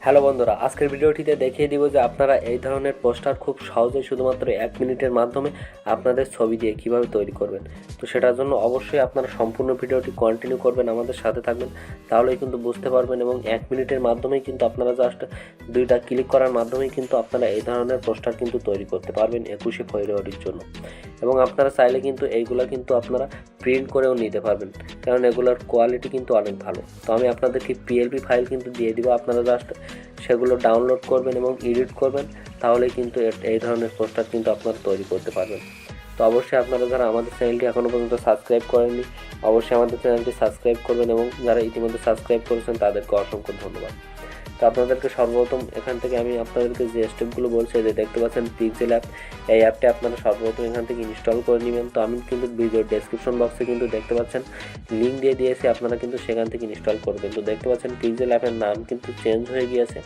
Hello বন্ধুরা, আজকের ভিডিওটিতে দেখিয়ে দিব যে আপনারা এই ধরনের পোস্টার খুব সহজেই শুধুমাত্র 1 মিনিটের মাধ্যমে আপনাদের ছবি দিয়ে কিভাবে তৈরি করবেন। তো সেটার জন্য অবশ্যই আপনারা সম্পূর্ণ ভিডিওটি কন্টিনিউ করবেন, আমাদের সাথে থাকবেন, তাহলেই কিন্তু বুঝতে পারবেন। এবং 1 মিনিটের মাধ্যমেই কিন্তু আপনারা জাস্ট 2টা ক্লিক করার মাধ্যমেই কিন্তু আপনারা এই ধরনের পোস্টার কিন্তু তৈরি করতে পারবেন 21শে ফেব্রুয়ারির জন্য। এবং আপনারা চাইলে কিন্তু এইগুলা কিন্তু আপনারা প্রিন্ট করেও নিতে পারবেন, কারণ এগুলোর কোয়ালিটি কিন্তু অনেক ভালো। তো আমি আপনাদেরকে PLP ফাইল কিন্তু দিয়ে দিব, আপনারা জাস্ট সেগুলো ডাউনলোড করবেন এবং এডিট করবেন, তাহলে কিন্তু এই ধরনের পোস্টার কিন্তু আপনারা তৈরি করতে পারবেন। তো অবশ্যই আপনারা যারা আমাদের চ্যানেলটি এখনও পর্যন্ত সাবস্ক্রাইব করেননি, অবশ্যই আমাদের চ্যানেলটি সাবস্ক্রাইব করবেন, এবং যারা ইতিমধ্যে সাবস্ক্রাইব করেছেন তাদেরকে অসংখ্য ধন্যবাদ। তো আপনাদেরকে সর্বপ্রথম এখান থেকে আমি আপনাদেরকে যে স্টেপগুলো বলছি, যে দেখতে পাচ্ছেন পিক্সেলab, এই অ্যাপটি আপনারা সর্বপ্রথম এখান থেকে ইনস্টল করে নেবেন। তো আমি কিন্তু ভিডিওর ডেসক্রিপশন বক্সে কিন্তু দেখতে পাচ্ছেন লিঙ্ক দিয়ে দিয়েছি, আপনারা কিন্তু সেখান থেকে ইনস্টল করবেন। তো দেখতে পাচ্ছেন পিক্সেলabএর নাম কিন্তু চেঞ্জ হয়ে গিয়েছে,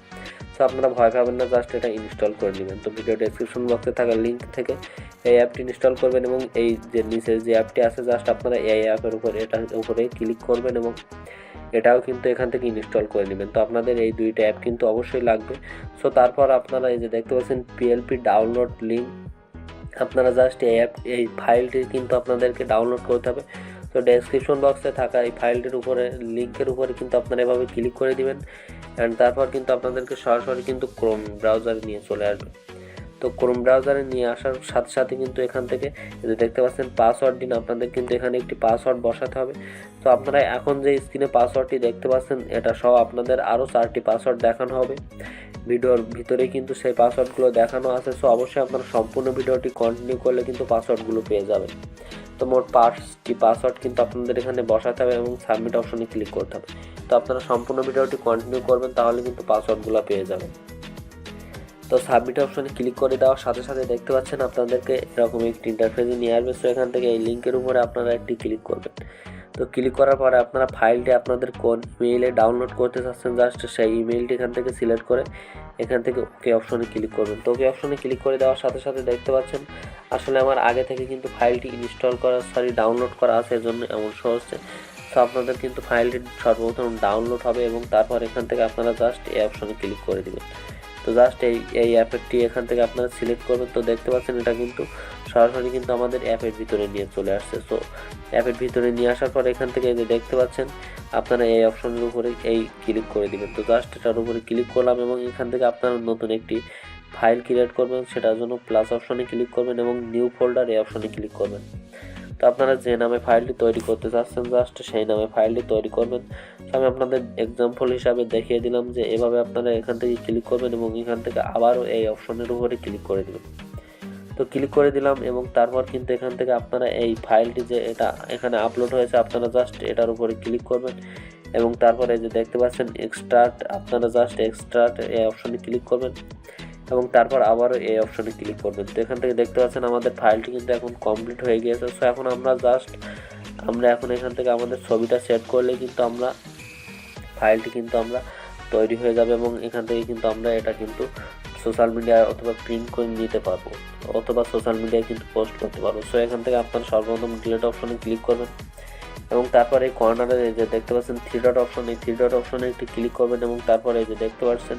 তো আপনারা ভয় পাবেন না, জাস্ট এটা ইনস্টল করে নেবেন। তো ভিডিও ডেসক্রিপশন বক্সে থাকা লিঙ্ক থেকে এই অ্যাপটি ইনস্টল করবেন, এবং এই যে নিচে যে অ্যাপটি আছে জাস্ট আপনারা এই অ্যাপের উপরে ক্লিক করবেন, এবং এটাও কিন্তু এখান থেকে ইনস্টল করে নেবেন। তো আপনাদের এই 2টা অ্যাপ কিন্তু অবশ্যই লাগবে। সো তারপর আপনারা এই যে দেখতে পাচ্ছেন PLP ডাউনলোড লিঙ্ক, আপনারা জাস্ট এই ফাইলটি কিন্তু আপনাদেরকে ডাউনলোড করতে হবে। তো ডেসক্রিপশন বক্সে থাকা এই ফাইলটির উপরে লিঙ্কের উপরে কিন্তু আপনারা এভাবে ক্লিক করে দিবেন, অ্যান্ড তারপর কিন্তু আপনাদেরকে সরাসরি কিন্তু ক্রোম ব্রাউজারে নিয়ে চলে আসবে। তো ক্রোম ব্রাউজারে নিয়ে আসার সাথে সাথে কিন্তু এখান থেকে যে দেখতে পাচ্ছেন পাসওয়ার্ড দিন, আপনাদের কিন্তু এখানে একটি পাসওয়ার্ড বসাতে হবে। তো আপনারা এখন যে স্ক্রিনে পাসওয়ার্ডটি দেখতে পাচ্ছেন, এটা সহ আপনাদের আরও 4টি পাসওয়ার্ড দেখানো হবে। ভিডিওর ভিতরেই কিন্তু সেই পাসওয়ার্ডগুলো দেখানো আছে। সো অবশ্যই আপনারা সম্পূর্ণ ভিডিওটি কন্টিনিউ করলে কিন্তু পাসওয়ার্ডগুলো পেয়ে যাবেন। তো মোট 5টি পাসওয়ার্ড কিন্তু আপনাদের এখানে বসাতে হবে এবং সাবমিট অপশনে ক্লিক করতে হবে। তো আপনারা সম্পূর্ণ ভিডিওটি কন্টিনিউ করবেন, তাহলে কিন্তু পাসওয়ার্ডগুলো পেয়ে যাবেন। তো সাবমিট অপশনে ক্লিক করে দেওয়ার সাথে সাথে দেখতে পাচ্ছেন আপনাদেরকে এরকম একটি ইন্টারফেসে নিয়ে আসবে। সো এখান থেকে এই লিঙ্কের উপরে আপনারা একটি ক্লিক করবেন। তো ক্লিক করার পরে আপনারা ফাইলটি আপনাদের কোন ইমেইলে ডাউনলোড করতে চাচ্ছেন, জাস্ট সেই ইমেইলটি এখান থেকে সিলেক্ট করে এখান থেকে ওকে অপশনে ক্লিক করবেন। তো ওকে অপশনে ক্লিক করে দেওয়ার সাথে সাথে দেখতে পাচ্ছেন আসলে আমার আগে থেকে কিন্তু ফাইলটি ডাউনলোড করা আছে, এজন্য এমন শো হচ্ছে। তো আপনাদের কিন্তু ফাইলটি সর্বপ্রথম ডাউনলোড হবে, এবং তারপর এখান থেকে আপনারা জাস্ট এই অপশনে ক্লিক করে দেবেন। তো জাস্ট এই অ্যাপটি এখান থেকে আপনারা সিলেক্ট করবেন। তো দেখতে পাচ্ছেন এটা কিন্তু সরাসরি কিন্তু আমাদের অ্যাপের ভিতরে নিয়ে চলে আসছে। সো অ্যাপের ভিতরে নিয়ে আসার পর এখান থেকে যে দেখতে পাচ্ছেন আপনারা এই অপশনের উপরে এই ক্লিক করে দিবেন। তো জাস্ট এটার উপরে ক্লিক করলাম, এবং এখান থেকে আপনারা নতুন একটি ফাইল ক্রিয়েট করবেন, সেটার জন্য প্লাস অপশনে ক্লিক করবেন এবং নিউ ফোল্ডার এই অপশনে ক্লিক করবেন। তো আপনারা যে নামে ফাইলটি তৈরি করতে চাচ্ছেন জাস্ট সেই নামে ফাইলটি তৈরি করবেন। তো আমি আপনাদের এক্সাম্পল হিসাবে দেখিয়ে দিলাম যে এভাবে আপনারা এখান থেকে ক্লিক করবেন, এবং এখান থেকে আবারও এই অপশনের উপরে ক্লিক করে দেবেন। তো ক্লিক করে দিলাম, এবং তারপর কিন্তু এখান থেকে আপনারা এই ফাইলটি যে এটা এখানে আপলোড হয়েছে, আপনারা জাস্ট এটার উপরে ক্লিক করবেন, এবং তারপরে যে দেখতে পাচ্ছেন এক্সট্রাক্ট, আপনারা জাস্ট এক্সট্রাক্ট এই অপশনে ক্লিক করবেন, এবং তারপর আবারও এই অপশনে ক্লিক করবেন। তো এখান থেকে দেখতে পাচ্ছেন আমাদের ফাইলটি কিন্তু এখন কমপ্লিট হয়ে গিয়েছে। সো এখন আমরা এখন এখান থেকে আমাদের ছবিটা সেট করলে কিন্তু ফাইলটি কিন্তু আমরা তৈরি হয়ে যাবে, এবং এখান থেকে কিন্তু আমরা এটা কিন্তু সোশ্যাল মিডিয়ায় অথবা প্রিন্ট করে নিতে পারবো, অথবা সোশ্যাল মিডিয়ায় কিন্তু পোস্ট করতে পারবো। সো এখান থেকে আপনারা সর্বপ্রথম ডিলিট অপশনে ক্লিক করবেন, এবং তারপরে এই কর্নারে যে দেখতে পাচ্ছেন 3 ডট অপশন, এই 3 ডট অপশনে একটি ক্লিক করবেন, এবং তারপরে এই যে দেখতে পাচ্ছেন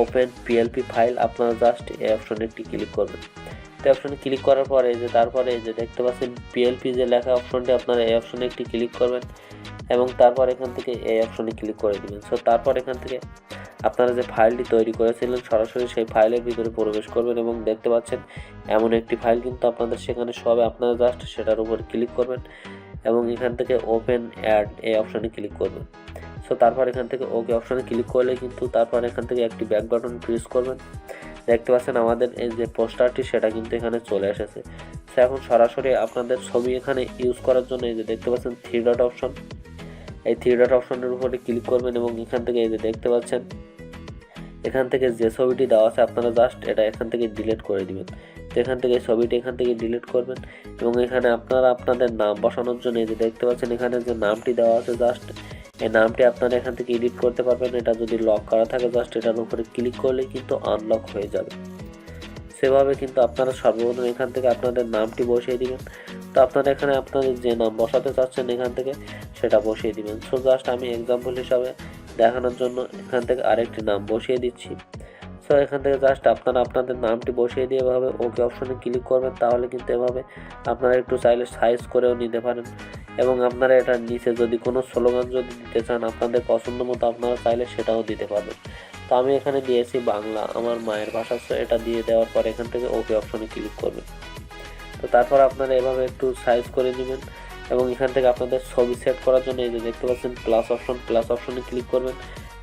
ওপেন PLP ফাইল, আপনারা জাস্ট এই অপশনে একটি ক্লিক করবেন। তো অপশনে ক্লিক করার পরে তারপরে এই যে দেখতে পাচ্ছেন PLP যে লেখা অপশনটি, আপনারা এই অপশনে একটি ক্লিক করবেন, এবং তারপর এখান থেকে এই অপশনে ক্লিক করে দিবেন। সো তারপর এখান থেকে আপনারা যে ফাইলটি তৈরি করেছিলেন সরাসরি সেই ফাইলের ভিতরে প্রবেশ করবেন, এবং দেখতে পাচ্ছেন এমন একটি ফাইল কিন্তু আপনাদের সেখানে সবে, আপনারা জাস্ট সেটার উপর ক্লিক করবেন, এবং এখান থেকে ওপেন অ্যাড এই অপশনে ক্লিক করবেন। সো তারপর এখান থেকে ওকে অপশনে ক্লিক করলে কিন্তু তারপর এখান থেকে একটি ব্যাক বাটন প্রেস করবেন। দেখতে পাচ্ছেন আমাদের এই যে পোস্টারটি সেটা কিন্তু এখানে চলে এসেছে। সো এখন সরাসরি আপনাদের ছবি এখানে ইউজ করার জন্য এই যে দেখতে পাচ্ছেন 3 ডট অপশন, এই 3 ডট অপশনের উপরে ক্লিক করবেন, এবং এখান থেকে এই যে দেখতে পাচ্ছেন এখান থেকে যে ছবিটি দেওয়া আছে আপনারা জাস্ট এটা এখান থেকে ডিলিট করে দিবেন। তো এখান থেকে ছবিটি এখান থেকে ডিলিট করবেন, এবং এখানে আপনারা আপনাদের নাম বসানোর জন্য এই যে দেখতে পাচ্ছেন এখানে যে নামটি দেওয়া আছে জাস্ট এই নামটি আপনারা এখান থেকে এডিট করতে পারবেন। এটা যদি লক করা থাকে জাস্ট এটার উপরে ক্লিক করলে কিন্তু আনলক হয়ে যাবে। সেভাবে কিন্তু আপনারা সর্বপ্রথম এখান থেকে আপনাদের নামটি বসিয়ে দিবেন। তো আপনারা এখানে আপনাদের যে নাম বসাতে চাচ্ছেন এখান থেকে সেটা বসিয়ে দিবেন। সো জাস্ট আমি এক্সাম্পল হিসাবে দেখানোর জন্য এখান থেকে আরেকটি নাম বসিয়ে দিচ্ছি। সো এখান থেকে জাস্ট আপনারা আপনাদের নামটি বসিয়ে দিয়ে এভাবে ওকে অপশনে ক্লিক করবেন, তাহলে কিন্তু এভাবে আপনারা একটু চাইলে সাইজ করেও নিতে পারেন। এবং আপনারা এটার নিচে যদি কোনো স্লোগান যদি দিতে চান আপনাদের পছন্দ মতো আপনারা চাইলে সেটাও দিতে পারবেন। তো আমি এখানে দিয়েছি বাংলা, আমার মায়ের ভাষা। সো এটা দিয়ে দেওয়ার পর এখান থেকে ওকে অপশনে ক্লিক করবেন। তো তারপর আপনারা এভাবে একটু সাইজ করে নেবেন এবং এখান থেকে আপনাদের ছবি সেট করার জন্য এই যে দেখতে পাচ্ছেন প্লাস অপশনে ক্লিক করবেন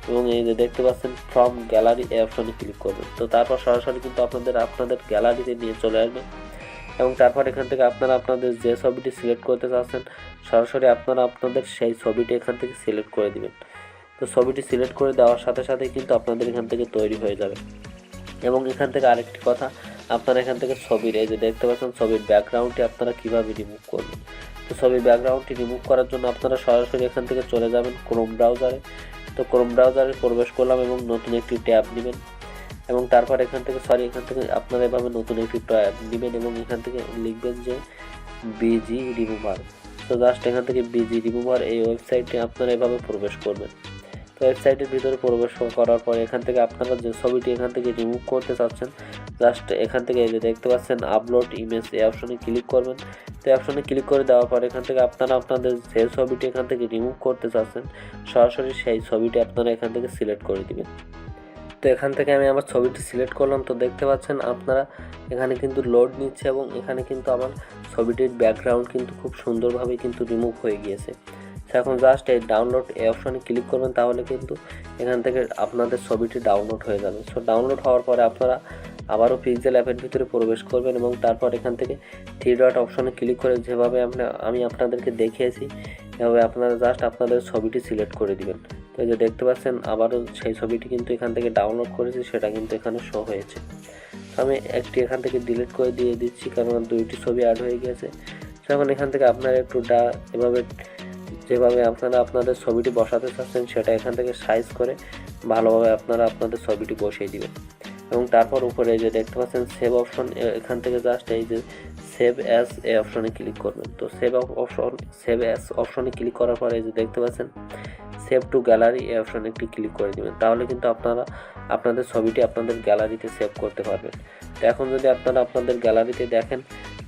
এবং এই যে দেখতে পাচ্ছেন ফ্রম গ্যালারি এই অপশনে ক্লিক করবেন। তো তারপর সরাসরি কিন্তু আপনাদের গ্যালারিতে নিয়ে চলে আসবে এবং তারপর এখান থেকে আপনারা আপনাদের যে ছবিটি সিলেক্ট করতে চাচ্ছেন সরাসরি আপনারা আপনাদের সেই ছবিটি এখান থেকে সিলেক্ট করে দিবেন। তো ছবিটি সিলেক্ট করে দেওয়ার সাথে সাথে কিন্তু আপনাদের এখান থেকে তৈরি হয়ে যাবে। এবং এখান থেকে আরেকটি কথা, আপনারা এখান থেকে ছবির এই যে দেখতে পাচ্ছেন ছবির ব্যাকগ্রাউন্ডটি আপনারা কিভাবে রিমুভ করবেন। তো ছবির ব্যাকগ্রাউন্ডটি রিমুভ করার জন্য আপনারা সরাসরি এখান থেকে চলে যাবেন ক্রোম ব্রাউজারে। তো ক্রোম ব্রাউজারে প্রবেশ করলাম এবং নতুন একটি ট্যাব নেবেন এবং তারপর এখান থেকে আপনারা এভাবে নতুন একটি ট্যাব নেবেন এবং এখান থেকে লিখবেন যে বিজি রিমুভার। তো জাস্ট এখান থেকে বিজি রিমুভার এই ওয়েবসাইটটি আপনারা এভাবে প্রবেশ করবেন। তো ওয়েবসাইটের ভিতরে প্রবেশ করার পর এখান থেকে আপনারা যে ছবিটি এখান থেকে রিমুভ করতে চাচ্ছেন জাস্ট এখান থেকে এই যে দেখতে পাচ্ছেন আপলোড ইমেজ এই অপশনে ক্লিক করবেন। তো এই অপশনে ক্লিক করে দেওয়ার পর এখান থেকে আপনারা আপনাদের যে ছবিটি এখান থেকে রিমুভ করতে চাচ্ছেন সরাসরি সেই ছবিটি আপনারা এখান থেকে সিলেক্ট করে দিবেন। তো এখান থেকে আমি আমার ছবিটি সিলেক্ট করলাম। তো দেখতে পাচ্ছেন আপনারা এখানে কিন্তু লোড নিচ্ছে এবং এখানে কিন্তু আমার ছবিটির ব্যাকগ্রাউন্ড কিন্তু খুব সুন্দরভাবে কিন্তু রিমুভ হয়ে গিয়েছে। এখন জাস্ট এই ডাউনলোড এই অপশনে ক্লিক করবেন, তাহলে কিন্তু এখান থেকে আপনাদের ছবিটি ডাউনলোড হয়ে যাবে। সো ডাউনলোড হওয়ার পরে আপনারা আবারও পিক্সেল অ্যাপের ভিতরে প্রবেশ করবেন এবং তারপর এখান থেকে 3 ডট অপশনে ক্লিক করে যেভাবে আমি আপনাদেরকে দেখিয়েছি এভাবে আপনারা জাস্ট আপনাদের ছবিটি সিলেক্ট করে দিবেন। তো এই যে দেখতে পাচ্ছেন আবারও সেই ছবিটি কিন্তু এখান থেকে ডাউনলোড করেছি, সেটা কিন্তু এখানে শো হয়েছে। আমি একটি এখান থেকে ডিলিট করে দিয়ে দিচ্ছি কারণ 2টি ছবি অ্যাড হয়ে গেছে। তো এখন এখান থেকে আপনারা একটু এভাবে যেভাবে আপনারা আপনাদের ছবিটি বসাতে চাচ্ছেন সেটা এখান থেকে সাইজ করে ভালোভাবে আপনারা আপনাদের ছবিটি বসিয়ে দিবেন এবং তারপর উপরে এই যে দেখতে পাচ্ছেন সেভ অপশন, এখান থেকে জাস্ট এই যে সেভ অ্যাজ এই অপশনে ক্লিক করবেন। তো সেভ অ্যাজ অপশনে ক্লিক করার পরে এই যে দেখতে পাচ্ছেন সেভ টু গ্যালারি এই অপশনে একটি ক্লিক করে দিবেন, তাহলে কিন্তু আপনারা আপনাদের ছবিটি আপনাদের গ্যালারিতে সেভ করতে পারবেন। তো এখন যদি আপনারা আপনাদের গ্যালারিতে দেখেন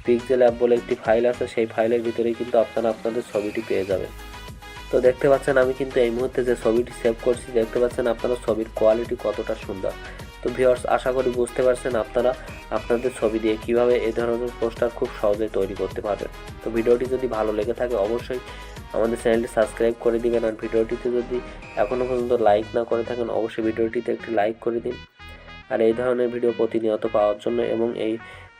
পিক্সেলab বলে একটি ফাইল আছে, সেই ফাইলের ভিতরেই কিন্তু আপনারা আপনাদের ছবিটি পেয়ে যাবেন। তো দেখতে পাচ্ছেন আমি কিন্তু এই মুহূর্তে যে ছবিটি সেভ করছি, দেখতে পাচ্ছেন আপনারা ছবির কোয়ালিটি কতটা সুন্দর। তো ভিউয়ার্স, আশা করি বুঝতে পারছেন আপনারা আপনাদের ছবি দিয়ে কিভাবে এই ধরনের পোস্টার খুব সহজেই তৈরি করতে পারবেন। তো ভিডিওটি যদি ভালো লেগে থাকে অবশ্যই আমাদের চ্যানেলটি সাবস্ক্রাইব করে দিবেন আর ভিডিওটিতে যদি এখনও পর্যন্ত লাইক না করে থাকেন অবশ্যই ভিডিওটিতে একটি লাইক করে দিন। আর এই ধরনের ভিডিও প্রতিনিয়ত পাওয়ার জন্য এবং এই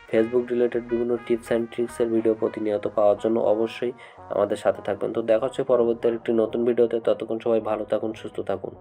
ফেসবুক রিলেটেড বিভিন্ন টিপস অ্যান্ড ট্রিক্সের ভিডিও প্রতিনিয়ত পাওয়ার জন্য অবশ্যই আমাদের সাথে থাকবেন। তো দেখা হচ্ছে পরবর্তী একটি নতুন ভিডিওতে। ততক্ষণ সবাই ভালো থাকুন, সুস্থ থাকুন।